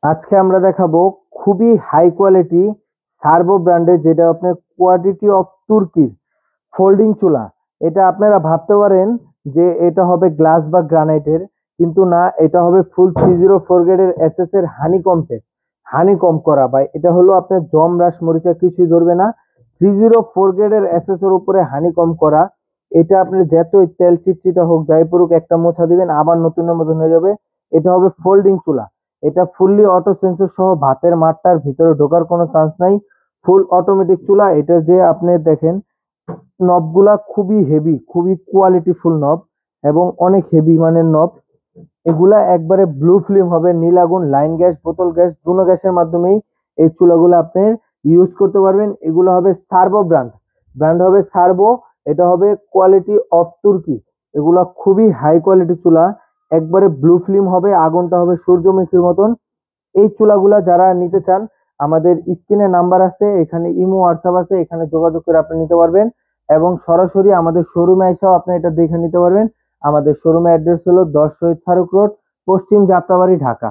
আজকে আমরা দেখাবো খুবই হাই কোয়ালিটি সার্ভো ব্র্যান্ডের, যেটা আপনার কোয়ালিটি অফ তুর্কির ফোল্ডিং চুলা। এটা আপনারা ভাবতে পারেন যে এটা হবে গ্লাস বা গ্রানাইটের, কিন্তু না, এটা হবে ফুল 304 গ্রেডের এসএস এর হানিকম করা। ভাই এটা হলো আপনার জম রাস মরিচা কিছুই ধরবে না। 304 গ্রেডের এসএস এর উপরে হানিকম করা। এটা আপনি যতই তেল চিটচিটা হোক যাই পড়ুক, একটা মোছা দিবেন আবার নতুনের মতন হয়ে যাবে। এটা হবে ফোল্ডিং চুলা। এটা ফুললি অটো সেন্সর সহ, ভাতের মাঠটার ভিতরে ঢোকার কোনো চান্স নাই। ফুল অটোমেটিক চুলা। এটা যে আপনি দেখেন নবগুলা খুবই হেভি, খুবই কোয়ালিটিফুল নব এবং অনেক হেভি মানের নব। এগুলা একবারে ব্লু ফ্লেম হবে, নীল আগুন, লাইন গ্যাস, বোতল গ্যাস, দুনো গ্যাসের মাধ্যমেই এই চুলাগুলো আপনি ইউজ করতে পারবেন। এগুলো হবে সার্ভো ব্র্যান্ড হবে সার্ভো। এটা হবে কোয়ালিটি অফ তুর্কি। এগুলা খুবই হাই কোয়ালিটি চুলা, একবারে ব্লু ফ্লেম হবে, আগুনটা হবে সূর্যমুখীর মতন। এই চুলাগুলা যারা নিতে চান, আমাদের স্ক্রিনে নাম্বার আছে, এখানে ইমো হোয়াটসঅ্যাপ আছে, এখানে যোগাযোগ করে আপনি নিতে পারবেন এবং সরাসরি আমাদের শোরুমে এসেও আপনি এটা দেখে নিতে পারবেন। আমাদের শোরুমের অ্যাড্রেস হলো 10 শহীদ ফারুক রোড, পশ্চিম যাত্রাবাড়ি, ঢাকা।